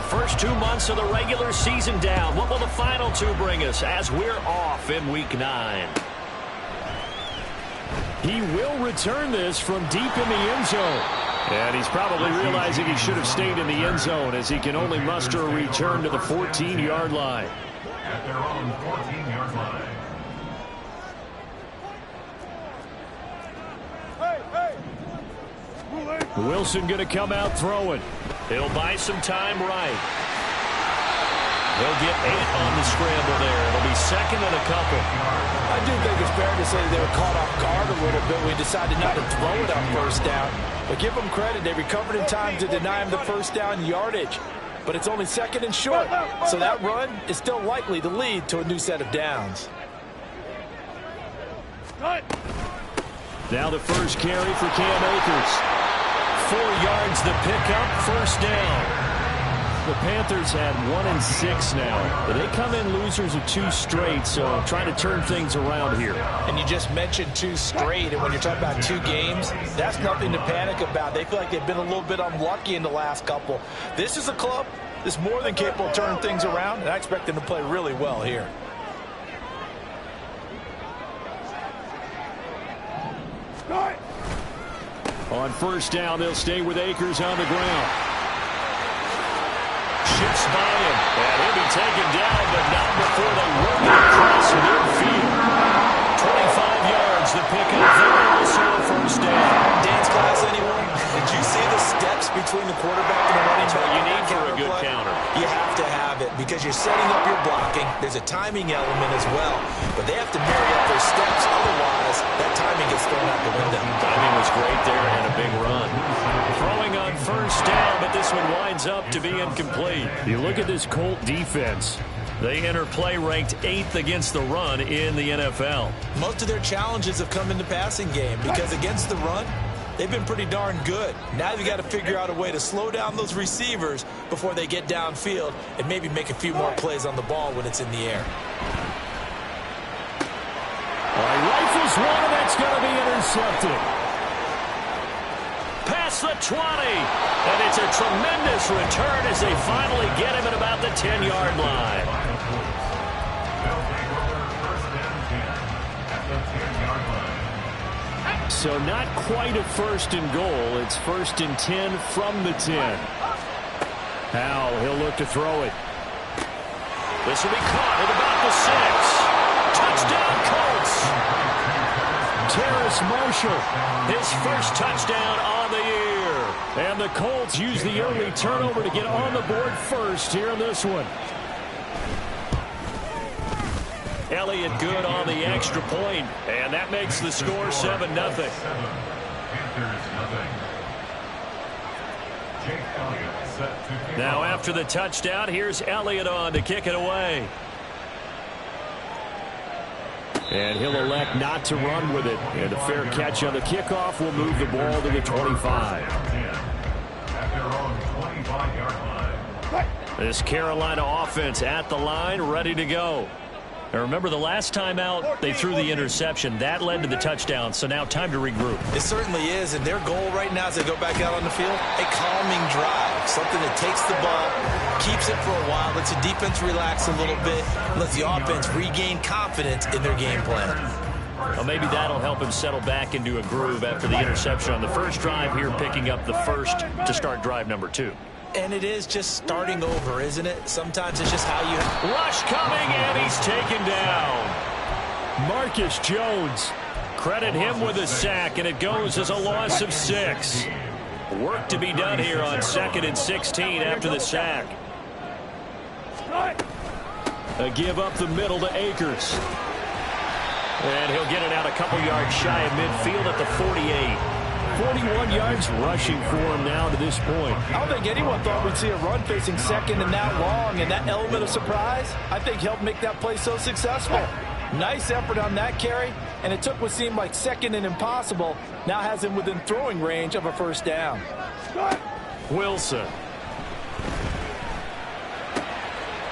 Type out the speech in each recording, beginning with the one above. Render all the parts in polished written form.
First 2 months of the regular season down. What will the final 2 bring us as we're off in Week 9? He will return this from deep in the end zone. And he's probably realizing he should have stayed in the end zone as he can only muster a return to the 14-yard line. At their own 14-yard line. Wilson going to come out throwing. He'll buy some time right. He'll get 8 on the scramble there. It'll be second and a couple. I do think it's fair to say they were caught off guard a little bit. We decided not to throw it on first down. But give them credit. They recovered in time to deny him the first down yardage. But it's only second and short. So that run is still likely to lead to a new set of downs. Now the first carry for Cam Akers. 4 yards the pickup, first down. The Panthers had 1 and 6 now. But they come in losers of 2 straight, so trying to turn things around here. And you just mentioned 2 straight, and when you're talking about 2 games, that's nothing to panic about. They feel like they've been a little bit unlucky in the last couple. This is a club that's more than capable of turning things around, and I expect them to play really well here. On first down, they'll stay with Akers on the ground. Shifts by him, and he'll be taken down, but not before they work it across midfield. 25 yards, the pickup there, also a first down. Dance class, anyone? Did you see the steps between the quarterback and the running back? You need for a good counter. You have to have it because you're setting up your blocking. There's a timing element as well, but they have to marry up their steps. Otherwise, that timing gets thrown out the window. Timing was great there and a big run. Throwing on first down, but this one winds up to be incomplete. You look at this Colt defense. They enter play ranked 8th against the run in the NFL. Most of their challenges have come in the passing game because against the run, they've been pretty darn good. Now you've got to figure out a way to slow down those receivers before they get downfield and maybe make a few more plays on the ball when it's in the air. Rifles one, and that's going to be intercepted. Past the 20, and it's a tremendous return as they finally get him at about the 10-yard line. So not quite a first and goal. It's first and 10 from the 10. Howell, he'll look to throw it. This will be caught at about the 6. Touchdown, Colts. Terrace Marshall, his first touchdown on the year. And the Colts use the early turnover to get on the board first here in this one. Elliott good on the extra point, and that makes the score 7-0. Now after the touchdown, here's Elliott on to kick it away. And he'll elect not to run with it. And a fair catch on the kickoff will move the ball to the 25. This Carolina offense at the line, ready to go. Now remember, the last time out, they threw the interception. That led to the touchdown, so now time to regroup. It certainly is, and their goal right now as they go back out on the field, a calming drive, something that takes the ball, keeps it for a while, lets the defense relax a little bit, lets the offense regain confidence in their game plan. Well, maybe that'll help him settle back into a groove after the interception on the first drive here, picking up the first to start drive number 2. And it is just starting over, isn't it? Sometimes it's just how you... Rush coming, and he's taken down. Marcus Jones. Credit him with a sack, and it goes as a loss of 6. Work to be done here on 2nd and 16 after the sack. A give up the middle to Akers. And he'll get it out a couple yards shy of midfield at the 48. 41 yards rushing for him now to this point. I don't think anyone thought we'd see a run facing second and that long, and that element of surprise, I think, helped make that play so successful. Nice effort on that carry, and it took what seemed like second and impossible, now has him within throwing range of a first down. Wilson.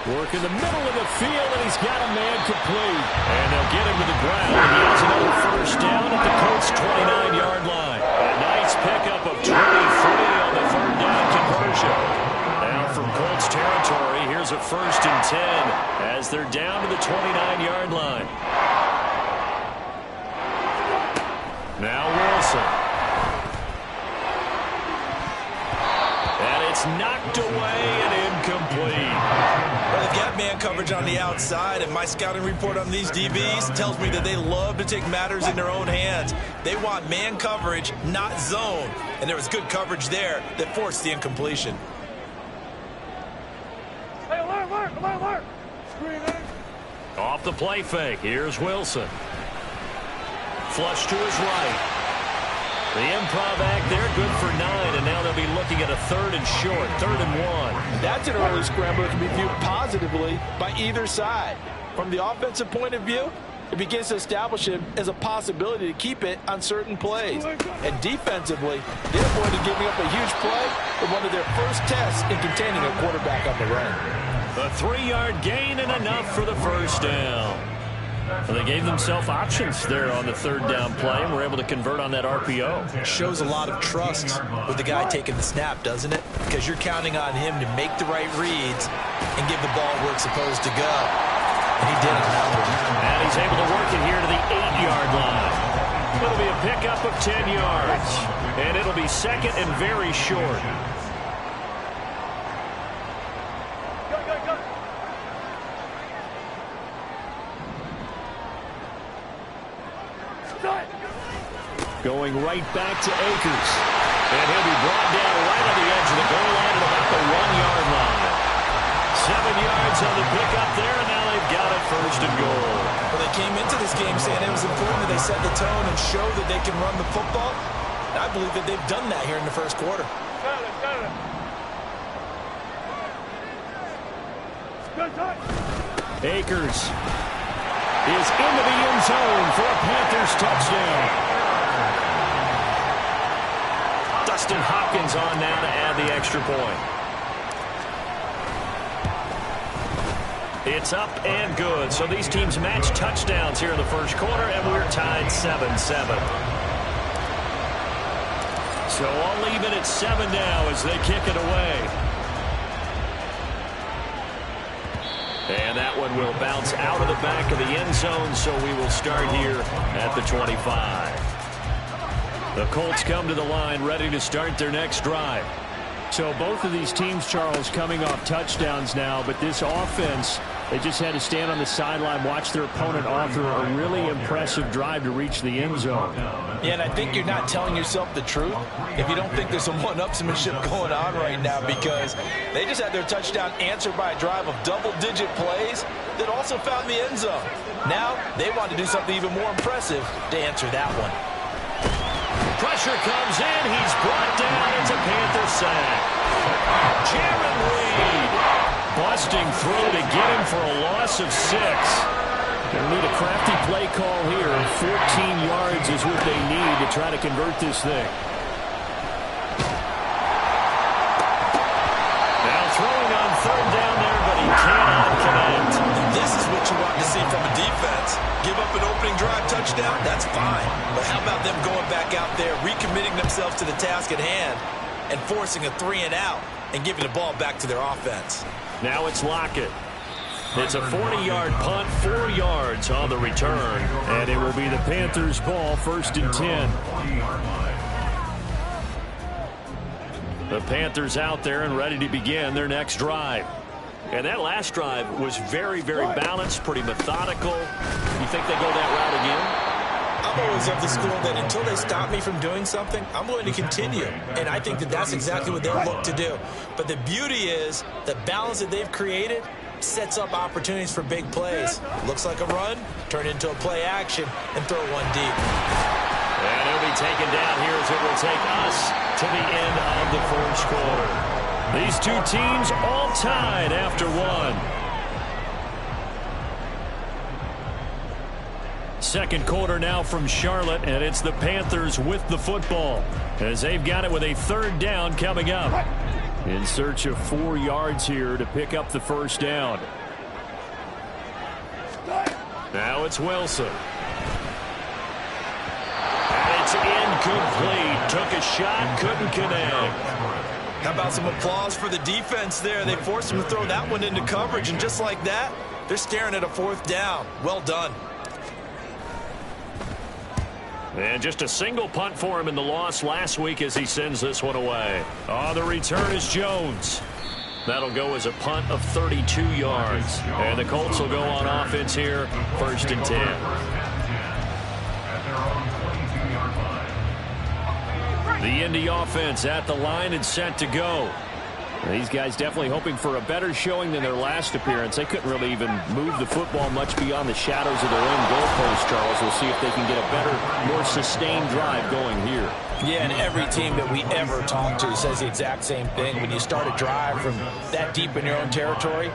Work in the middle of the field, and he's got a man complete. And they'll get him to the ground. He has another first down at the Colts' 29-yard line. A nice pickup of 23 on the third down conversion. Now from Colts territory. 10 as they're down to the 29-yard line. Now Wilson. And it's knocked away and incomplete. Well, they've got man coverage on the outside, and my scouting report on these DBs tells me that they love to take matters in their own hands. They want man coverage, not zone. And there was good coverage there that forced the incompletion. Hey, alert. Screen. Off the play fake. Here's Wilson. Flush to his right. The improv act there, good for 9, and now they'll be looking at a 3rd and short, 3rd and 1. That's an early scramble that can be viewed positively by either side. From the offensive point of view, it begins to establish it as a possibility to keep it on certain plays. And defensively, they avoided giving up a huge play with one of their first tests in containing a quarterback on the run. A 3-yard gain and enough for the first down. Well, they gave themselves options there on the 3rd down play and were able to convert on that RPO. Shows a lot of trust with the guy taking the snap, doesn't it? Because you're counting on him to make the right reads and give the ball where it's supposed to go. And he did on that one. And he's able to work it here to the 8-yard line. It'll be a pickup of 10 yards. And it'll be 2nd and very short. Going right back to Akers. And he'll be brought down right on the edge of the goal line at about the 1-yard line. 7 yards on the pickup there, and now they've got it 1st and goal. Well, they came into this game saying it was important that they set the tone and show that they can run the football. And I believe that they've done that here in the 1st quarter. Akers is into the end zone for a Panthers touchdown. Dustin Hopkins on now to add the extra point. It's up and good. So these teams match touchdowns here in the 1st quarter, and we're tied 7-7. So all even at 7 now as they kick it away. And that one will bounce out of the back of the end zone, so we will start here at the 25. The Colts come to the line ready to start their next drive. So both of these teams, Charles, coming off touchdowns now, but this offense, they just had to stand on the sideline, watch their opponent offer a really impressive drive to reach the end zone. Yeah, and I think you're not telling yourself the truth if you don't think there's some one-upsmanship going on right now, because they just had their touchdown answered by a drive of double-digit plays that also found the end zone. Now they want to do something even more impressive to answer that one. Pressure comes in. He's brought down. It's a Panther sack. Jaron Reed busting through to get him for a loss of 6. They'll need a crafty play call here. 14 yards is what they need to try to convert this thing. Now throwing on 3rd down there, but he cannot connect. This is what you want to see from a defense. Give up an opening drive touchdown, that's fine. But how about them going back out there, recommitting themselves to the task at hand, and forcing a 3-and-out and giving the ball back to their offense? Now it's Lockett. It's a 40-yard punt, 4 yards on the return. And it will be the Panthers' ball, 1st and 10. The Panthers out there and ready to begin their next drive. And that last drive was very, very balanced, pretty methodical. You think they go that route again? I'm always of the school that until they stop me from doing something, I'm going to continue. And I think that that's exactly what they'll look to do. But the beauty is the balance that they've created sets up opportunities for big plays. Looks like a run, turn into a play action, and throw one deep. And he'll be taken down here as it will take us to the end of the 1st quarter. These two teams all tied after 1. 2nd quarter now from Charlotte, and it's the Panthers with the football as they've got it with a 3rd down coming up. In search of 4 yards here to pick up the 1st down. Now it's Wilson. And it's incomplete. Took a shot, couldn't connect. How about some applause for the defense there? They forced him to throw that one into coverage, and just like that, they're staring at a 4th down. Well done. And just a single punt for him in the loss last week as he sends this one away. On the return is Jones. That'll go as a punt of 32 yards. And the Colts will go on offense here, 1st and 10. The Indy offense at the line and set to go. These guys definitely hoping for a better showing than their last appearance. They couldn't really even move the football much beyond the shadows of their own goalpost, Charles. We'll see if they can get a better, more sustained drive going here. Yeah, and every team that we ever talk to says the exact same thing. When you start a drive from that deep in your own territory,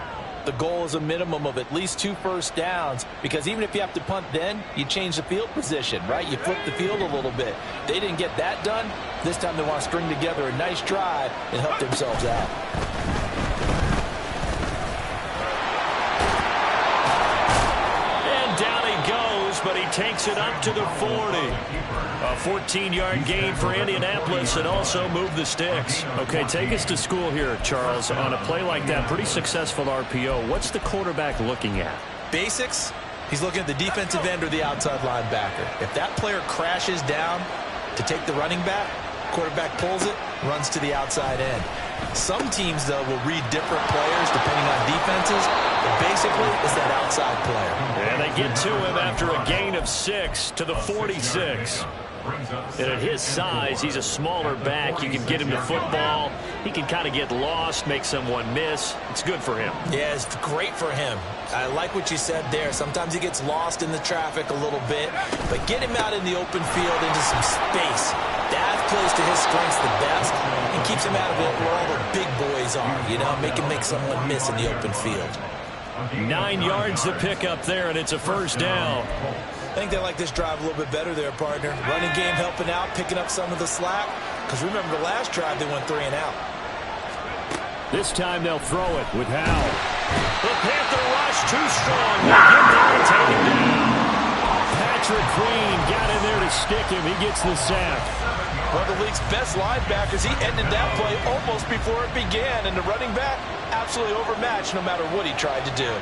the goal is a minimum of at least 2 first downs, because even if you have to punt then, you change the field position, right? You flip the field a little bit. They didn't get that done. This time they want to string together a nice drive and help themselves out. And down he goes, but he takes it up to the 40. A 14-yard gain for Indianapolis and also move the sticks. Okay, take us to school here, Charles. On a play like that, pretty successful RPO. What's the quarterback looking at? Basics, he's looking at the defensive end or the outside linebacker. If that player crashes down to take the running back, quarterback pulls it, runs to the outside end. Some teams, though, will read different players depending on defenses, but basically it's that outside player. And they get to him after a gain of 6 to the 46. And at his size, he's a smaller back. You can get him the football. He can kind of get lost, make someone miss. It's good for him. Yeah, it's great for him. I like what you said there. Sometimes he gets lost in the traffic a little bit, but get him out in the open field into some space. That plays to his strengths the best and keeps him out of it where all the big boys are, you know, make him make someone miss in the open field. 9 yards to pick up there, and it's a 1st down. I think they like this drive a little bit better there, partner. Running game helping out, picking up some of the slack. Because remember the last drive, they went 3 and out. This time they'll throw it with Howell. The Panther rush too strong. They'll get there and take him down. Patrick Queen got in there to stick him. He gets the sack. One of the league's best linebackers. He ended that play almost before it began. And the running back, absolutely overmatched no matter what he tried to do.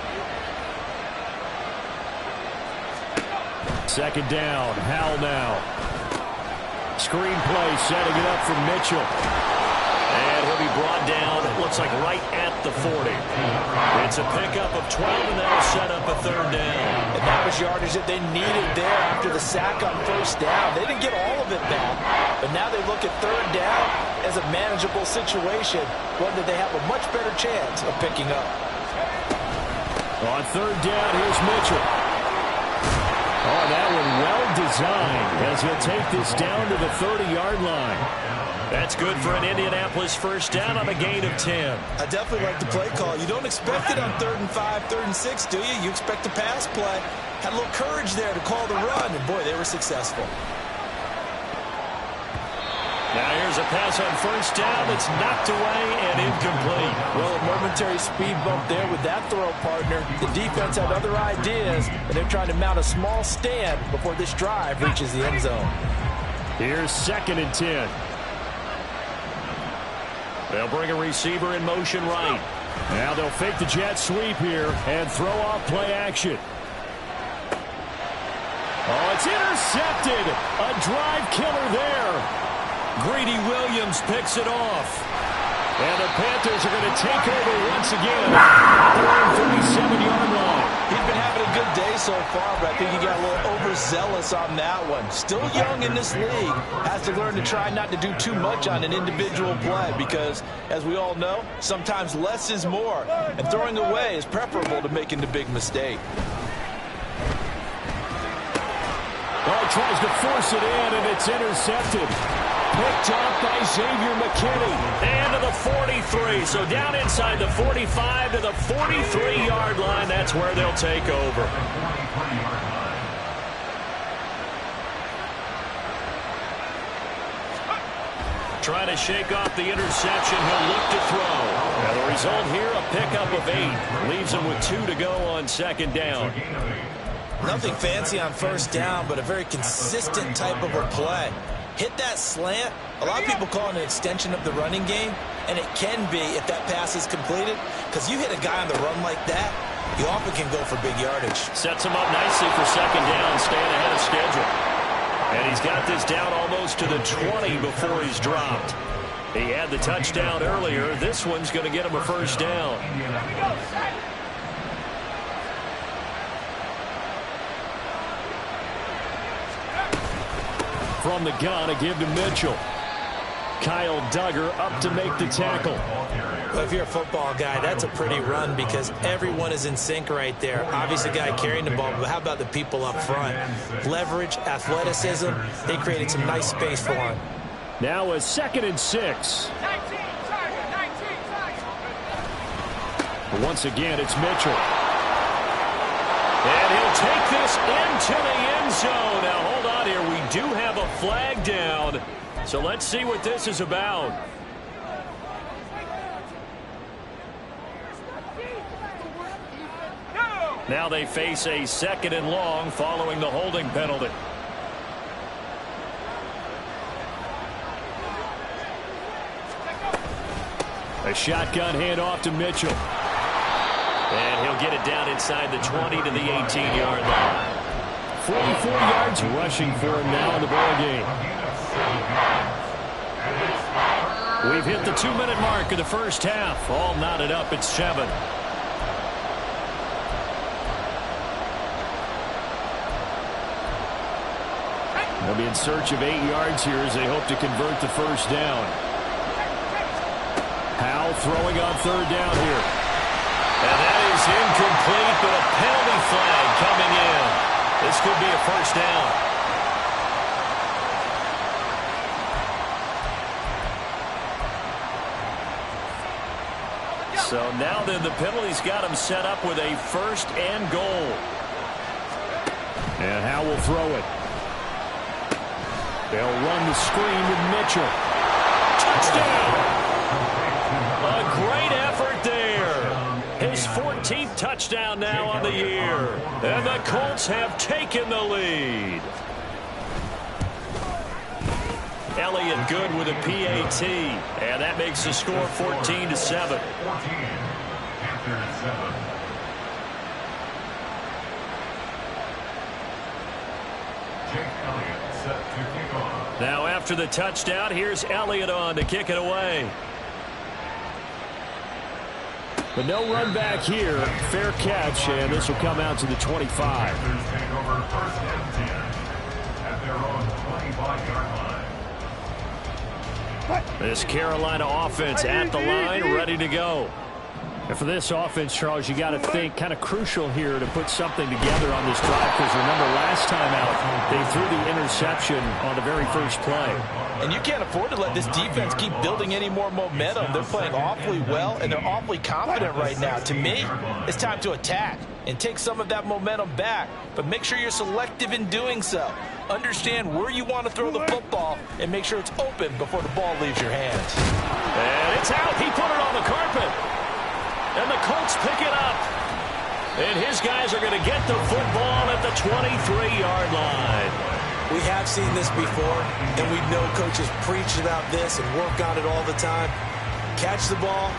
2nd down. Howell now. Screen play, setting it up for Mitchell. And he'll be brought down, it looks like right at the 40. It's a pickup of 12, and that'll set up a 3rd down. And that was yardage that they needed there after the sack on 1st down. They didn't get all of it back, but now they look at 3rd down as a manageable situation, one that they have a much better chance of picking up. On 3rd down, here's Mitchell. Oh, that one well designed as he'll take this down to the 30-yard line. That's good for an Indianapolis 1st down on a gain of 10. I definitely like the play call. You don't expect it on 3rd and 5, 3rd and 6, do you? You expect a pass play. Had a little courage there to call the run, and boy, they were successful. Now here's a pass on 1st down that's knocked away and incomplete. Well, a momentary speed bump there with that throw, partner. The defense had other ideas, and they're trying to mount a small stand before this drive reaches the end zone. Here's 2nd and 10. They'll bring a receiver in motion right. Now they'll fake the jet sweep here and throw off play action. Oh, it's intercepted. A drive killer there. Greedy Williams picks it off. And the Panthers are going to take over once again at their own 37-yard line. He's been having a good day so far, but I think he got a little overzealous on that one. Still young in this league. Has to learn to try not to do too much on an individual play because, as we all know, sometimes less is more. And throwing away is preferable to making the big mistake. Oh, he tries to force it in, and it's intercepted. Picked up by Xavier McKinney. And to the 43. So down inside the 45 to the 43-yard line. That's where they'll take over. Trying to shake off the interception. He'll look to throw. And the result here, a pickup of 8. Leaves him with 2 to go on 2nd down. Nothing fancy on 1st down, but a very consistent type of a play. hit that slant. A lot of people call it an extension of the running game, and it can be if that pass is completed, because you hit a guy on the run like that, you often can go for big yardage. Sets him up nicely for second down, staying ahead of schedule. And he's got this down almost to the 20 before he's dropped. He had the touchdown earlier. This one's going to get him a first down. From the gun, a give to Mitchell. Kyle Duggar up to make the tackle. Well, if you're a football guy, that's a pretty run because everyone is in sync right there. Obviously, the guy carrying the ball, but how about the people up front? Leverage, athleticism, they created some nice space for him. Now a 2nd and 6. Once again, it's Mitchell. And he'll take this into the end zone. Now, hold on here. We do have a flag down. So let's see what this is about. Now they face a 2nd and long following the holding penalty. A shotgun handoff to Mitchell. And he'll get it down inside the 20 to the 18-yard line. 44 yards rushing for him now in the ball game. We've hit the 2-minute mark of the first half. All knotted up at 7. They'll be in search of 8 yards here as they hope to convert the first down. Howell throwing on 3rd down here. And that is incomplete, but a penalty flag coming in. This could be a first down. So now then the penalty's got him set up with a 1st and goal. And Howell will throw it. They'll run the screen with Mitchell. Touchdown! A great effort there. His 14th touchdown now on the year. And the Colts have taken the lead. Elliott good with a PAT. And that makes the score 14-7. 14 after 7. Now after the touchdown, here's Elliott on to kick it away. But no run back here. Fair catch, and this will come out to the 25. This Carolina offense at the line, ready to go. And for this offense, Charles, you got to think kind of crucial here to put something together on this drive because remember last time out, they threw the interception on the very first play. And you can't afford to let this defense keep building any more momentum. They're playing awfully well, and they're awfully confident right now. To me, it's time to attack and take some of that momentum back. But make sure you're selective in doing so. Understand where you want to throw the football and make sure it's open before the ball leaves your hands. And it's out. He put it on the carpet. And the Colts pick it up. And his guys are going to get the football at the 23-yard line. We have seen this before, and we know coaches preach about this and work on it all the time. Catch the ball.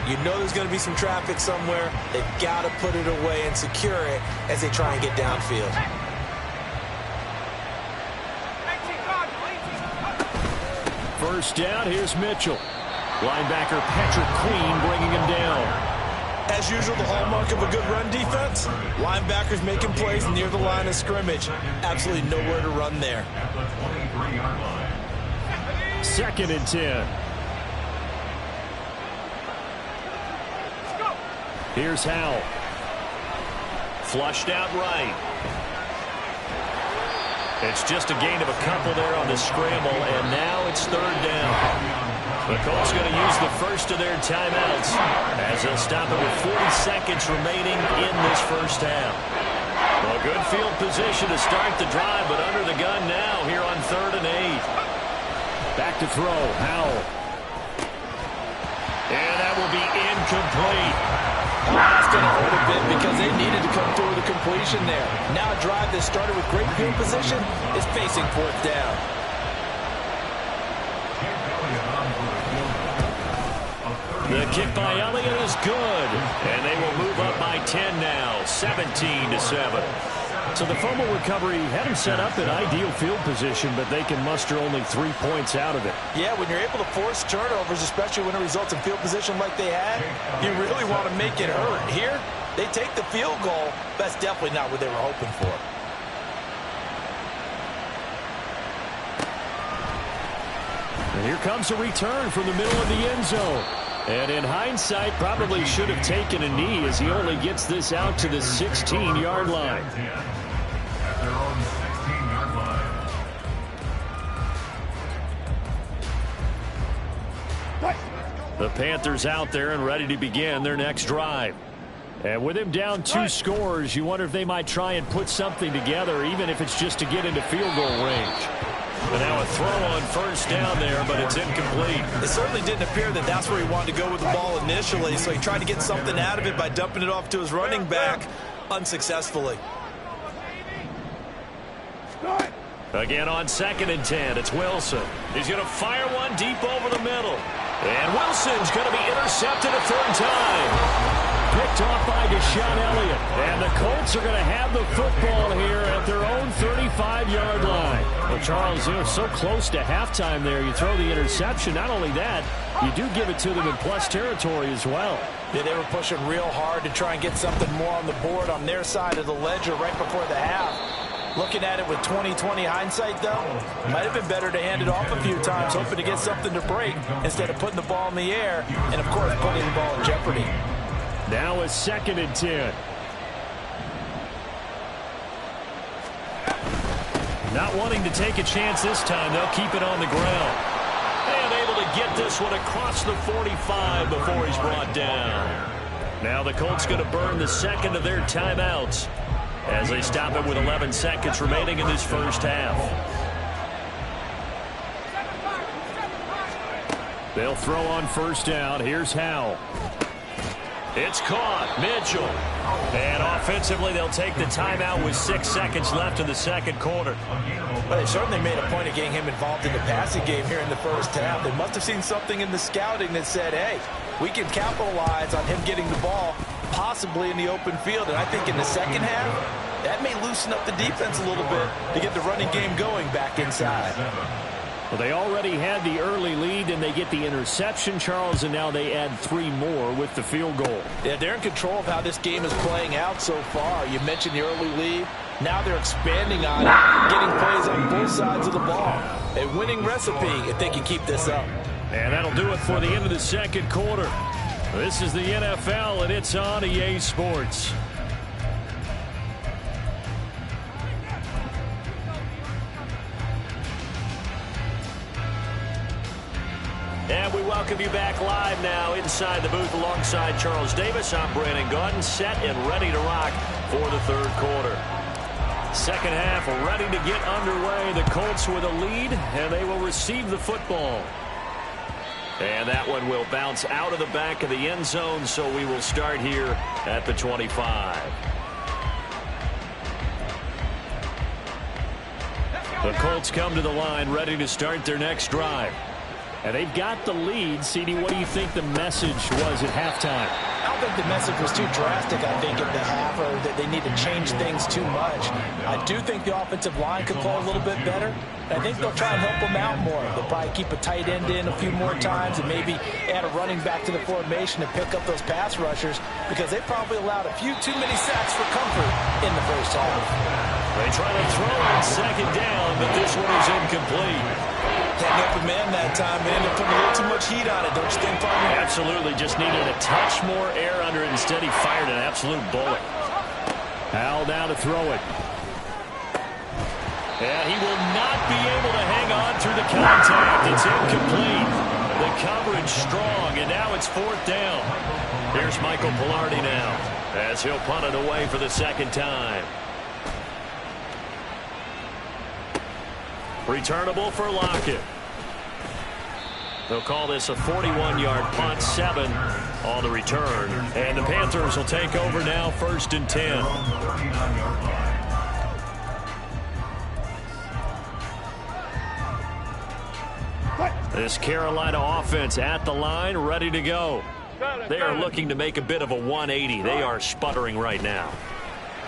You know there's going to be some traffic somewhere. They've got to put it away and secure it as they try and get downfield. First down, here's Mitchell. Linebacker Patrick Queen bringing him down. As usual, the hallmark of a good run defense, linebackers making plays near the line of scrimmage. Absolutely nowhere to run there. 2nd and 10. Here's Howell. Flushed out right. It's just a gain of a couple there on the scramble, and now it's 3rd down. The Colts going to use the first of their timeouts as they'll stop it with 40 seconds remaining in this first half. Well, good field position to start the drive, but under the gun now here on 3rd and 8. Back to throw, Howell. And that will be incomplete. That's going to hurt a bit because they needed to come through with a completion there. Now a drive that started with great field position is facing 4th down. kick by Elliott is good. And they will move up by 10 now, 17-7. So the fumble recovery had them set up in ideal field position, but they can muster only 3 points out of it. Yeah, when you're able to force turnovers, especially when it results in field position like they had, you really want to make it hurt. Here, they take the field goal. That's definitely not what they were hoping for. And here comes a return from the middle of the end zone. And in hindsight, probably should have taken a knee as he only gets this out to the 16-yard line. At their own 16-yard line. The Panthers out there and ready to begin their next drive. And with him down 2 scores, you wonder if they might try and put something together, even if it's just to get into field goal range. And now a throw on first down there, but it's incomplete. It certainly didn't appear that that's where he wanted to go with the ball initially, so he tried to get something out of it by dumping it off to his running back unsuccessfully. Again on 2nd and 10, it's Wilson. He's going to fire one deep over the middle. And Wilson's going to be intercepted a third time. Picked off by Deshaun Elliott. And the Colts are going to have the football here at their own 35-yard line. Well, Charles, you know, so close to halftime there. You throw the interception. Not only that, you do give it to them in plus territory as well. Yeah, they were pushing real hard to try and get something more on the board on their side of the ledger right before the half. Looking at it with 20/20 hindsight, though, might have been better to hand it off a few times, hoping to get something to break instead of putting the ball in the air and, of course, putting the ball in jeopardy. Now a 2nd and 10. Not wanting to take a chance this time, they'll keep it on the ground. And able to get this one across the 45 before he's brought down. Now the Colts going to burn the second of their timeouts as they stop it with 11 seconds remaining in this first half. They'll throw on first down. Here's Howell. It's caught. Mitchell. And offensively, they'll take the timeout with 6 seconds left in the second quarter. Well, they certainly made a point of getting him involved in the passing game here in the first half. They must have seen something in the scouting that said, hey, we can capitalize on him getting the ball, possibly in the open field. And I think in the second half, that may loosen up the defense a little bit to get the running game going back inside. Well, they already had the early lead, and they get the interception, Charles, and now they add 3 more with the field goal. Yeah, they're in control of how this game is playing out so far. You mentioned the early lead. Now they're expanding on it, getting plays on both sides of the ball. A winning recipe if they can keep this up. And that'll do it for the end of the second quarter. This is the NFL, and it's on EA Sports. And we welcome you back live now inside the booth alongside Charles Davis. I'm Brandon Gaudin, set and ready to rock for the third quarter. Second half ready to get underway. The Colts with a lead, and they will receive the football. And that one will bounce out of the back of the end zone, so we will start here at the 25. The Colts come to the line ready to start their next drive. And they've got the lead. CD, what do you think the message was at halftime? I don't think the message was too drastic, I think, at the half, or that they need to change things too much. I do think the offensive line could play a little bit better. I think they'll try and help them out more. They'll probably keep a tight end in a few more times and maybe add a running back to the formation and pick up those pass rushers, because they probably allowed a few too many sacks for comfort in the first half. They try to throw on second down, but this one is incomplete. Had an open man that time, man. They're putting a little too much heat on it, don't you think, partner? Absolutely. Just needed a touch more air under it. Instead, he fired an absolute bullet. Howell down to throw it. And he will not be able to hang on through the contact. It's incomplete. The coverage strong, and now it's fourth down. Here's Michael Pilardi now as he'll punt it away for the second time. Returnable for Lockett. They'll call this a 41-yard punt, 7 on the return. And the Panthers will take over now, 1st and 10. This Carolina offense at the line, ready to go. They are looking to make a bit of a 180. They are sputtering right now.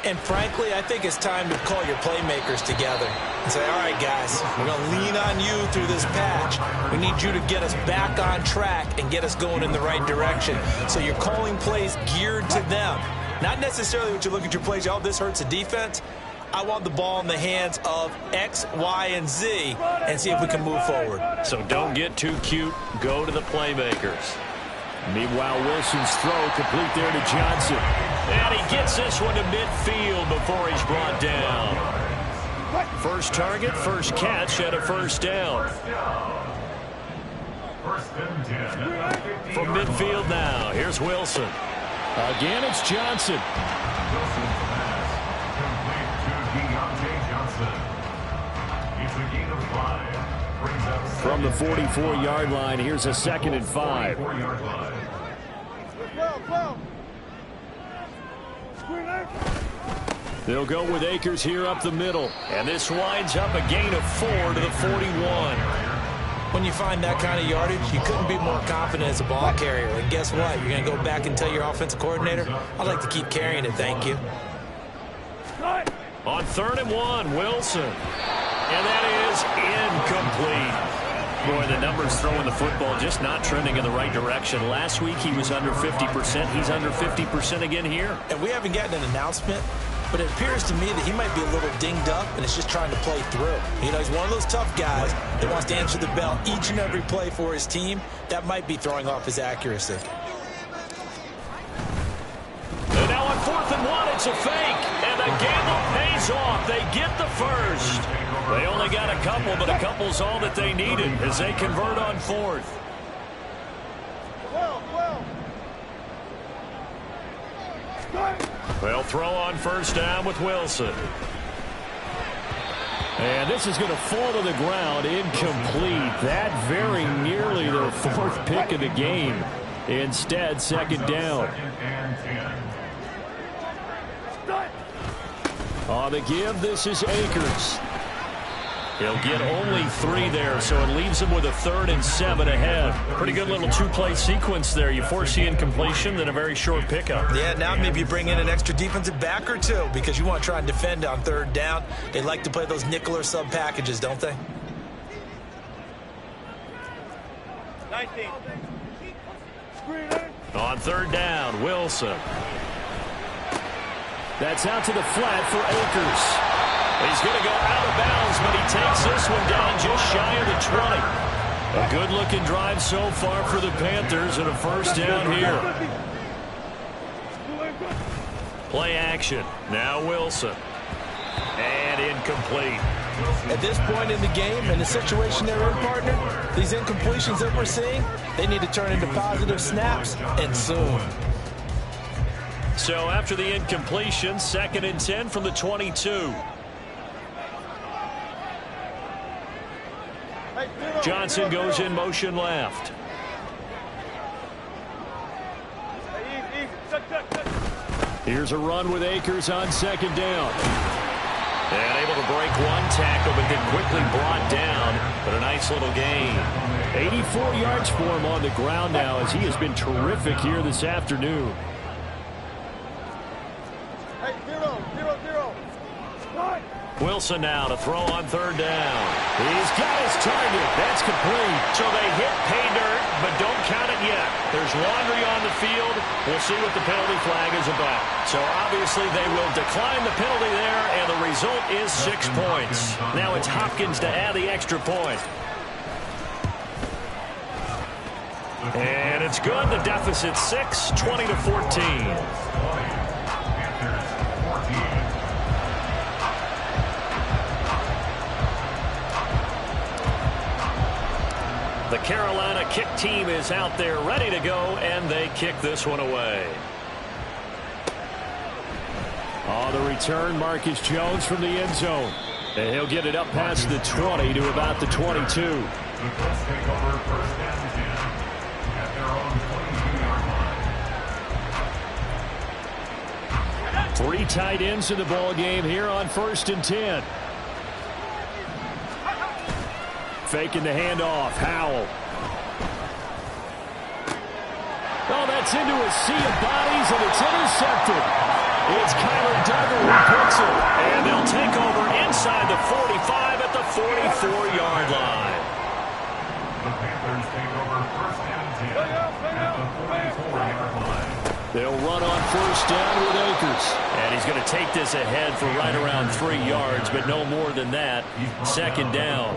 And frankly, I think it's time to call your playmakers together and say, all right, guys, we're going to lean on you through this patch. We need you to get us back on track and get us going in the right direction. So you're calling plays geared to them. Not necessarily what you look at your plays, oh, this hurts the defense. I want the ball in the hands of X, Y, and Z and see if we can move forward. So don't get too cute. Go to the playmakers. Meanwhile, Wilson's throw complete there to Johnson. And he gets this one to midfield before he's brought down. First target, first catch, and a first down. From midfield now, here's Wilson. Again, it's Johnson. From the 44-yard line, here's a 2nd and 5. They'll go with Akers here up the middle. And this winds up a gain of 4 to the 41. When you find that kind of yardage, you couldn't be more confident as a ball carrier. And guess what? You're going to go back and tell your offensive coordinator, I'd like to keep carrying it, thank you. On 3rd and 1, Wilson. And that is incomplete. Boy, the numbers throwing the football just not trending in the right direction. Last week he was under 50%. He's under 50% again here. And we haven't gotten an announcement, but it appears to me that he might be a little dinged up and is just trying to play through. You know, he's one of those tough guys that wants to answer the bell each and every play for his team. That might be throwing off his accuracy. And now on 4th and 1, it's a fake. And the gamble pays off. They get the first. They only got a couple, but a couple's all that they needed as they convert on 4th. They'll throw on 1st down with Wilson. And this is going to fall to the ground, incomplete. That very nearly their 4th pick of the game. Instead, 2nd down. On the give, this is Akers. He'll get only 3 there, so it leaves him with a 3rd and 7 ahead. Pretty good little 2-play sequence there. You force the incompletion, then a very short pickup. Yeah, now maybe you bring in an extra defensive back or two because you want to try and defend on 3rd down. They like to play those nickel or sub packages, don't they? 19. On 3rd down, Wilson. That's out to the flat for Akers. He's going to go out of bounds, but he takes this one down just shy of the 20. A good-looking drive so far for the Panthers and a 1st down here. Play action. Now Wilson. And incomplete. At this point in the game, in the situation they're in, partner, these incompletions that we're seeing, they need to turn into positive snaps, and soon. So after the incompletion, 2nd and 10 from the 22. Johnson goes in motion left. Here's a run with Akers on 2nd down. And able to break one tackle, but then quickly brought down. But a nice little gain. 84 yards for him on the ground now as he has been terrific here this afternoon. Wilson now to throw on 3rd down. He's got his target. That's complete. So they hit pay dirt, but don't count it yet. There's laundry on the field. We'll see what the penalty flag is about. So obviously they will decline the penalty there, and the result is 6 points. Now it's Hopkins to add the extra point. And it's good. The deficit 6, 20 to 14. The Carolina kick team is out there ready to go, and they kick this one away. On the return, Marcus Jones from the end zone. And he'll get it up past the 20 to about the 22. The Colts take over 1st and 10 at their own 22-yard line. 3 tight ends in the ball game here on 1st and 10. Faking the handoff. Howell. Oh, that's into a sea of bodies, and it's intercepted. It's Kyler Duggar who picks it. And they'll take over inside the 45 at the 44-yard line. The Panthers take over first and 10 at the 44-yard line. They'll run on first down with Akers. And he's going to take this ahead for right around 3 yards, but no more than that. Second down.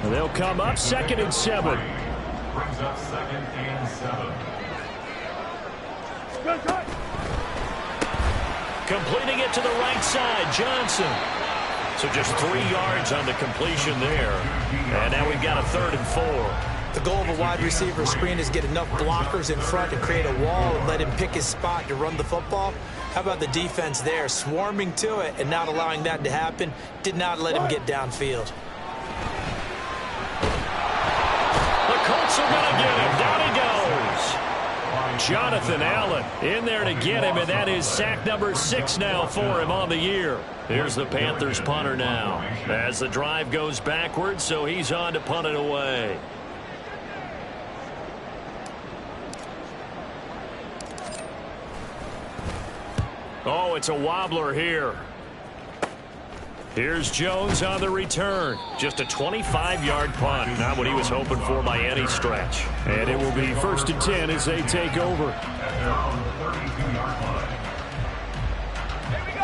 They'll come up 2nd and 7. Brings up 2nd and 7. Completing it to the right side, Johnson. So just 3 yards on the completion there. And now we've got a 3rd and 4. The goal of a wide receiver screen is get enough blockers in front to create a wall and let him pick his spot to run the football. How about the defense there, swarming to it and not allowing that to happen? Did not let him get downfield. The Colts are going to get him. Down he goes. Jonathan Allen in there to get him, and that is sack number 6 now for him on the year. Here's the Panthers punter now as the drive goes backwards, so he's on to punt it away. Oh, it's a wobbler here. Here's Jones on the return. Just a 25-yard punt. Not what he was hoping for by any stretch. And it will be 1st and 10 as they take over.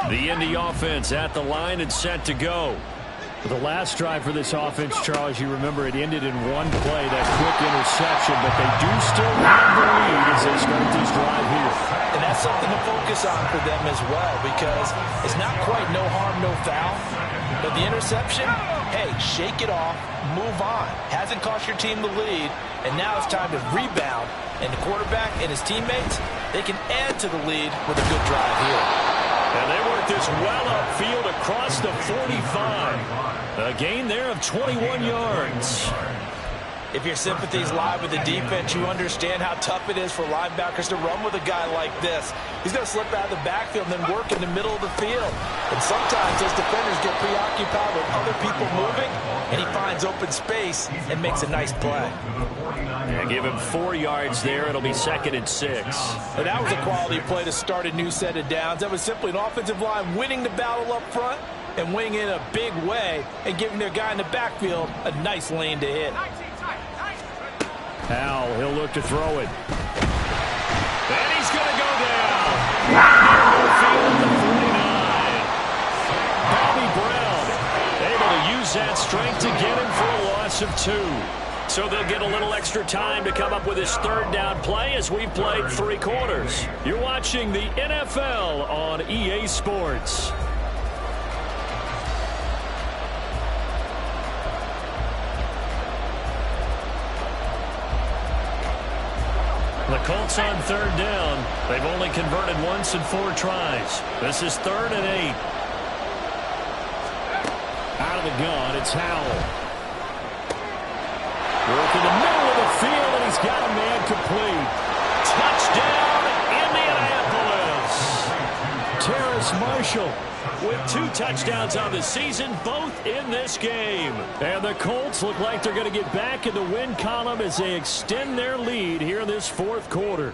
The Indy offense at the line and set to go. The last drive for this offense, Charles, you remember it ended in one play, that quick interception, but they do still have the lead as they start this drive here. And that's something to focus on for them as well, because it's not quite no harm, no foul. But the interception, hey, shake it off, move on. Hasn't cost your team the lead, and now it's time to rebound. And the quarterback and his teammates, they can add to the lead with a good drive here. And they work this well upfield across the 45. A gain there of 21 yards. If your sympathies lie with the defense, you understand how tough it is for linebackers to run with a guy like this. He's going to slip out of the backfield and then work in the middle of the field. And sometimes those defenders get preoccupied with other people moving, and he finds open space and makes a nice play. And give him 4 yards there. It'll be 2nd and 6. And that was a quality play to start a new set of downs. That was simply an offensive line winning the battle up front and winning in a big way and giving their guy in the backfield a nice lane to hit. Howell, he'll look to throw it. And he's going to go down. Near field at the 49. Bobby Brown able to use that strength to get him for a loss of 2. So they'll get a little extra time to come up with his 3rd down play as we've played 3 quarters. You're watching the NFL on EA Sports. The Colts on 3rd down. They've only converted once in 4 tries. This is 3rd and 8. Out of the gun, it's Howell. Work in the middle of the field, and he's got a man complete. Touchdown, Indianapolis. Terrace Marshall with 2 touchdowns on the season, both in this game. And the Colts look like they're going to get back in the win column as they extend their lead here in this 4th quarter.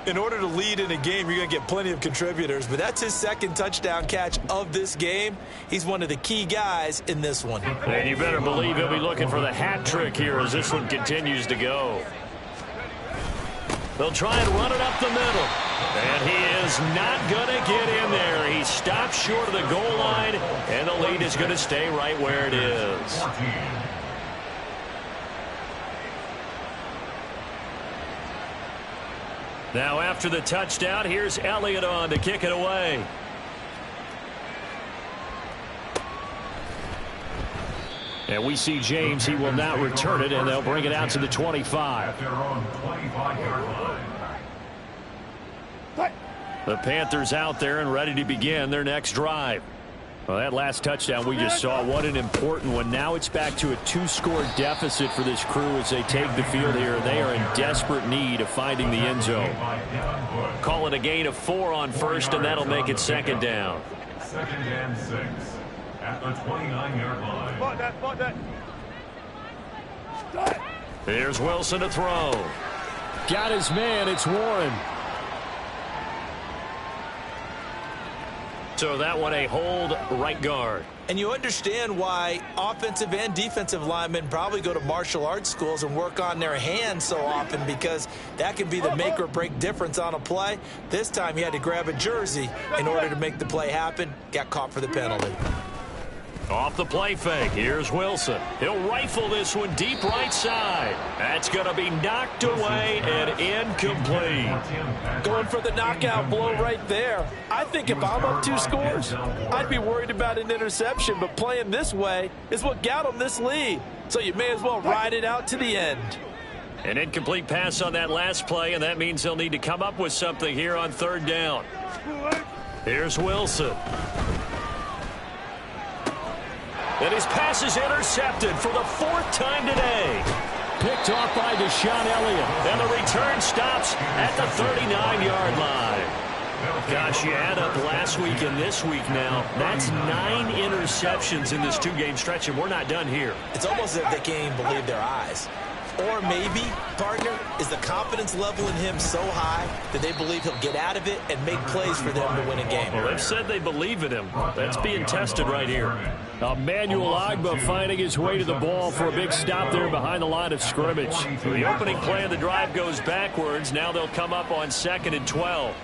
In order to lead in a game, you're going to get plenty of contributors, but that's his 2nd touchdown catch of this game. He's one of the key guys in this one. And you better believe he'll be looking for the hat trick here as this one continues to go. They'll try and run it up the middle. And he is not going to get in there. He stops short of the goal line, and the lead is going to stay right where it is. Now after the touchdown, here's Elliott on to kick it away. And we see James. He will not return it, and they'll bring it out to the 25. At their own 25-yard line. The Panthers out there and ready to begin their next drive. Well, that last touchdown we just saw, what an important one. Now it's back to a 2-score deficit for this crew as they take the field here. They are in desperate need of finding the end zone. Call it a gain of 4 on 1st, and that'll make it 2nd down. 2nd and 6 at the 29-yard line. Spot that. Here's Wilson to throw. Got his man. It's Warren. So that one a hold right guard. And you understand why offensive and defensive linemen probably go to martial arts schools and work on their hands so often, because that can be the make or break difference on a play. This time he had to grab a jersey in order to make the play happen. Got caught for the penalty. Off the play fake, here's Wilson. He'll rifle this one deep right side. That's going to be knocked away and incomplete. Going for the knockout blow right there. I think if I'm up 2 scores, I'd be worried about an interception, but playing this way is what got him this lead. So you may as well ride it out to the end. An incomplete pass on that last play, and that means they'll need to come up with something here on 3rd down. Here's Wilson. And his pass is intercepted for the 4th time today. Picked off by Deshaun Elliott. And the return stops at the 39-yard line. Gosh, you add up last week and this week now. That's 9 interceptions in this 2-game stretch, and we're not done here. It's almost as if they can't even believe their eyes. Or maybe, partner, is the confidence level in him so high that they believe he'll get out of it and make plays for them to win a game. Well, they've said they believe in him. That's being tested right here. Emmanuel Ogbah finding his way to the ball for a big stop there behind the line of scrimmage. The opening play of the drive goes backwards. Now they'll come up on 2nd and 12.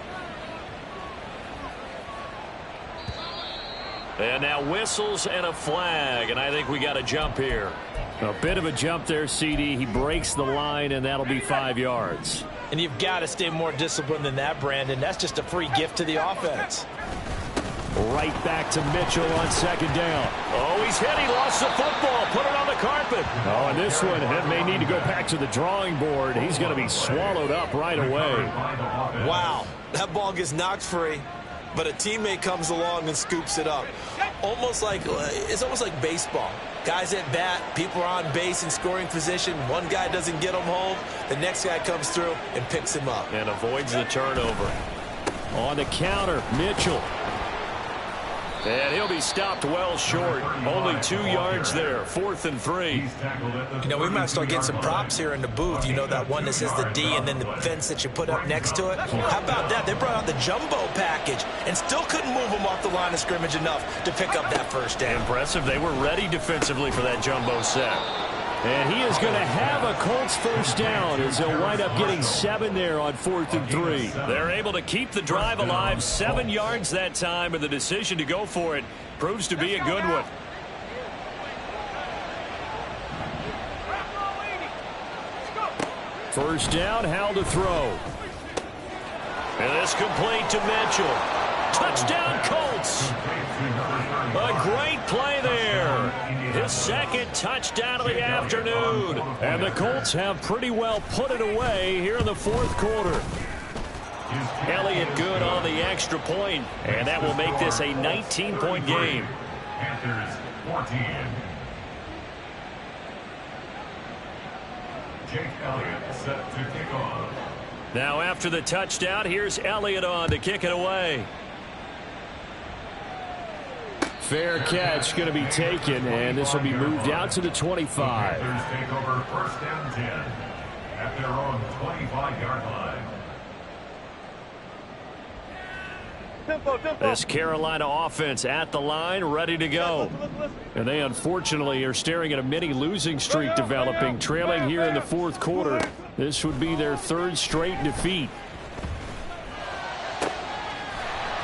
And now whistles and a flag, and I think we got a jump here. A bit of a jump there, CD. He breaks the line, and that'll be 5 yards. And you've got to stay more disciplined than that, Brandon. That's just a free gift to the offense. Right back to Mitchell on 2nd down. Oh, he's hit. He lost the football. Put it on the carpet. Oh, and this one may need to go back to the drawing board. He's going to be swallowed up right away. Wow, that ball gets knocked free, but a teammate comes along and scoops it up. It's almost like baseball. Guys at bat, people are on base in scoring position. One guy doesn't get him home. The next guy comes through and picks him up. And avoids the turnover. On the counter, Mitchell. And he'll be stopped well short. Only 2 yards there. 4th and 3. You know, we might start getting some props here in the booth. You know, that one that says the D and then the fence that you put up next to it. How about that? They brought out the jumbo package and still couldn't move them off the line of scrimmage enough to pick up that 1st down. Impressive. They were ready defensively for that jumbo set. And he is going to have a Colts 1st down as they'll wind up getting 7 there on 4th and 3. They're able to keep the drive alive. 7 yards that time, and the decision to go for it proves to be a good one. First down, Howell to throw. And this complete to Mitchell. Touchdown, Colts. A great play there. His 2nd touchdown of the afternoon. And the Colts have pretty well put it away here in the 4th quarter. Elliott good on the extra point, and that will make this a 19-point game. Panthers 14. Jake Elliott set to kick off. Now after the touchdown, here's Elliott on to kick it away. Fair catch going to be taken, and this will be moved out to the 25. Panthers take over 1st and 10 at their own 25-yard line. This Carolina offense at the line, ready to go. And they unfortunately are staring at a mini losing streak developing, trailing here in the 4th quarter. This would be their 3rd straight defeat.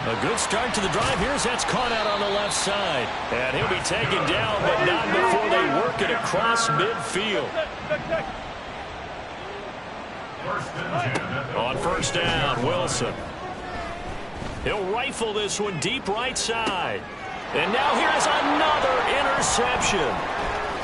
A good start to the drive. Here's that's caught out on the left side. And he'll be taken down, but not before they work it across midfield. On 1st down, Wilson. He'll rifle this one deep right side. And now here's another interception.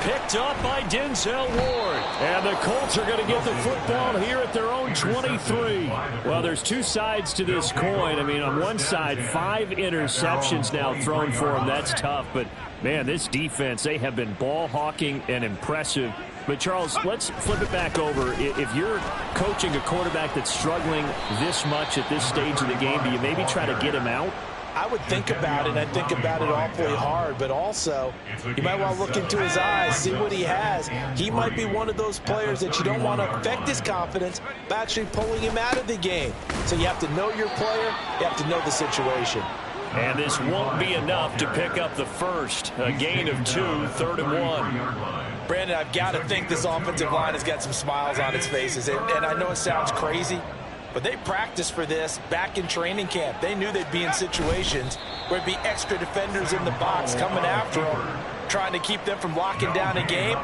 Picked up by Denzel Ward. And the Colts are going to get the football here at their own 23. Well, there's 2 sides to this coin. I mean, on one side, 5 interceptions now thrown for them. That's tough. But, man, this defense, they have been ball hawking and impressive. But, Charles, let's flip it back over. If you're coaching a quarterback that's struggling this much at this stage of the game, do you maybe try to get him out? I would think about it. I think about it awfully hard, but also you might want to look into his eyes, see what he has. He might be one of those players that you don't want to affect his confidence by actually pulling him out of the game. So you have to know your player. You have to know the situation. And this won't be enough to pick up the first. A gain of 2, 3rd and 1. Brandon, I've got to think this offensive line has got some smiles on its faces. And I know it sounds crazy, but they practiced for this back in training camp. They knew they'd be in situations where there'd be extra defenders in the box coming after them, trying to keep them from locking down a game.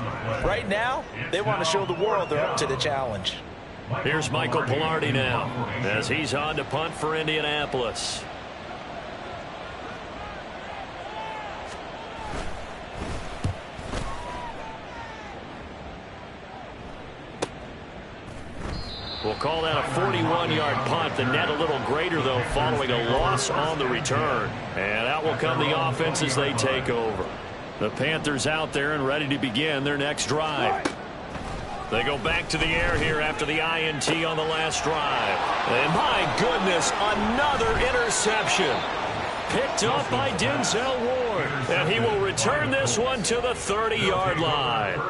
Right now, they want to show the world they're up to the challenge. Here's Michael Pilardi now as he's on to punt for Indianapolis. We'll call that a 41-yard punt. The net a little greater, though, following a loss on the return. And out will come the offense as they take over. The Panthers out there and ready to begin their next drive. They go back to the air here after the INT on the last drive. And my goodness, another interception. Picked up by Denzel Ward. And he will return this one to the 30-yard line.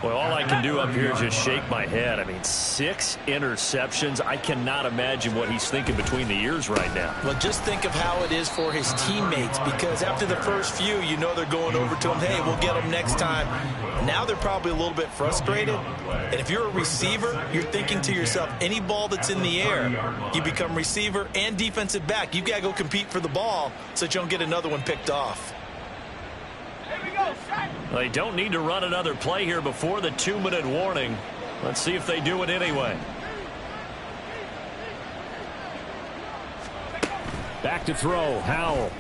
Well, all I can do up here is just shake my head. I mean, 6 interceptions. I cannot imagine what he's thinking between the ears right now. Well, just think of how it is for his teammates, because after the first few, you know they're going over to him, hey, we'll get him next time. Now they're probably a little bit frustrated. And if you're a receiver, you're thinking to yourself, any ball that's in the air, you become receiver and defensive back. You've got to go compete for the ball so that you don't get another one picked off. They don't need to run another play here before the 2-minute warning. Let's see if they do it anyway. Back to throw, Howell.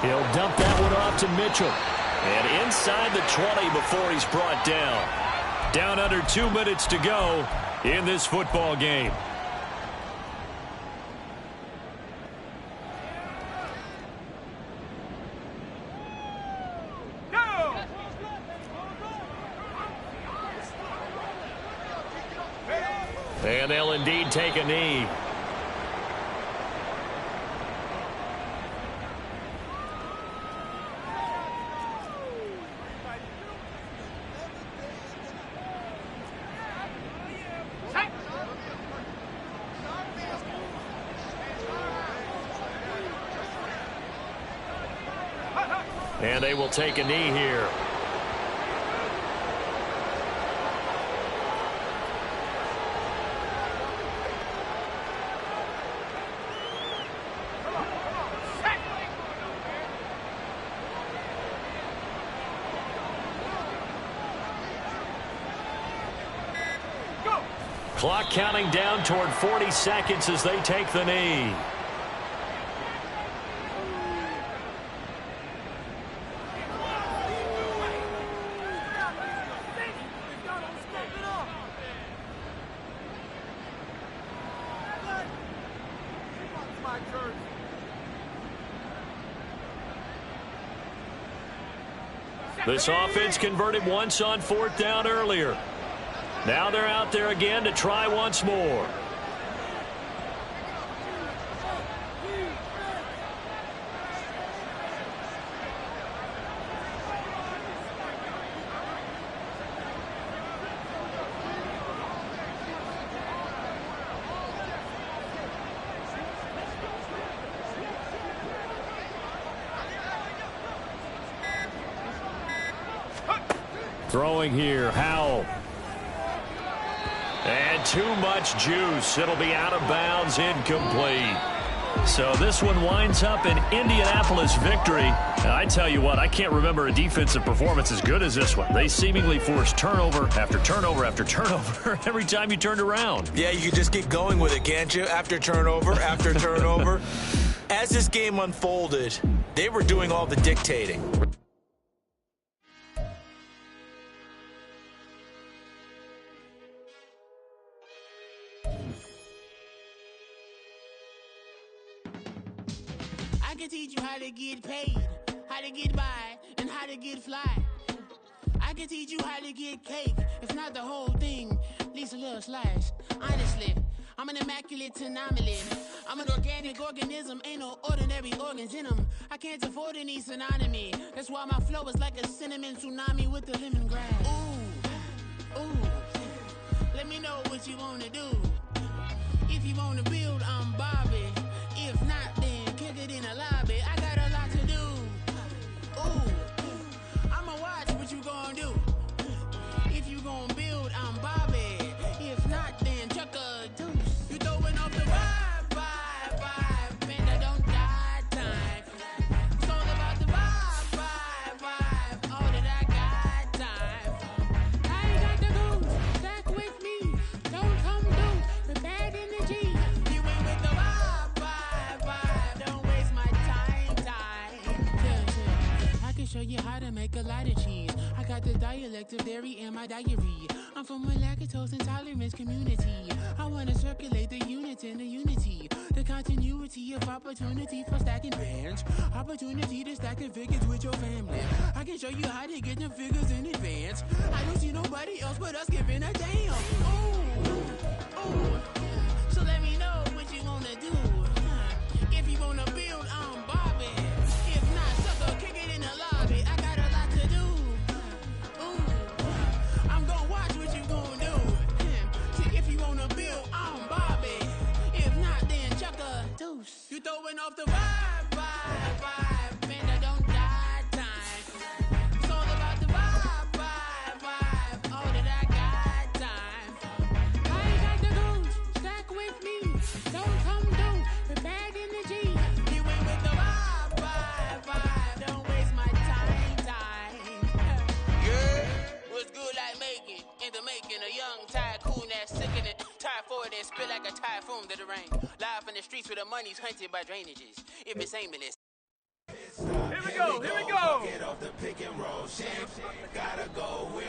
He'll dump that one off to Mitchell. And inside the 20 before he's brought down. Down under 2 minutes to go in this football game. And they'll indeed take a knee. And they will take a knee here. Clock counting down toward 40 seconds as they take the knee. This offense converted once on 4th down earlier. Now they're out there again to try once more. Throwing here, Howell. And too much juice. It'll be out of bounds, incomplete. So this one winds up an Indianapolis victory. And I tell you what, I can't remember a defensive performance as good as this one. They seemingly forced turnover after turnover after turnover every time you turned around. Yeah, you can just keep going with it, can't you? After turnover, after turnover. As this game unfolded, they were doing all the dictating. I can teach you how to get paid, how to get by, and how to get fly. I can teach you how to get cake, if not the whole thing, at least a little slice. Honestly, I'm an immaculate anomaly. I'm an organic organism, ain't no ordinary organs in them. I can't afford any synonymy. That's why my flow is like a cinnamon tsunami with the lemongrass. Ooh, ooh. Let me know what you wanna do. If you wanna build, I'm Bobby. If not, then kick it in the lobby. I got a lot to do. Ooh, I'ma watch what you gonna do. If you gon' build, I'm Bobby. If not, then chuck a deuce. You throwing off the vibe. Man, I don't die time. It's all about the vibe. All that I got time. I ain't got the goose. Stack with me. Don't come through with bad energy. You ain't with the vibe. Don't waste my time. Yeah. I can show you how to make a lot of cheese. I got the dialect of dairy in my diary. I'm from a lactose intolerance community. I wanna circulate the units in the unity. The continuity of opportunity for stacking bands. Opportunity to stack the figures with your family. I can show you how to get the figures in advance. I don't see nobody else but us giving a damn. Ooh. So let me know what you wanna do. If you wanna build, I'm Bobby. If not, sucker, kick it in the lobby. I got a lot to do. I'm gonna watch what you gonna do. See, if you wanna build, I'm Bobby. If not, then chuck a deuce. You throwing off the vibe. Man, I don't die time. It's all about the vibe. All that I got time. I ain't got the goose. Stack with me. Don't come through with bad energy. You ain't with the vibe. Don't waste my time. Yeah, what's good like making? In the making, a young tycoon that's sickening. Tie forward and spit like a typhoon to the rain. Live in the streets where the money's hunted by drainages. If it's aimless. Here we go. Get off the pick and roll shit. Gotta go with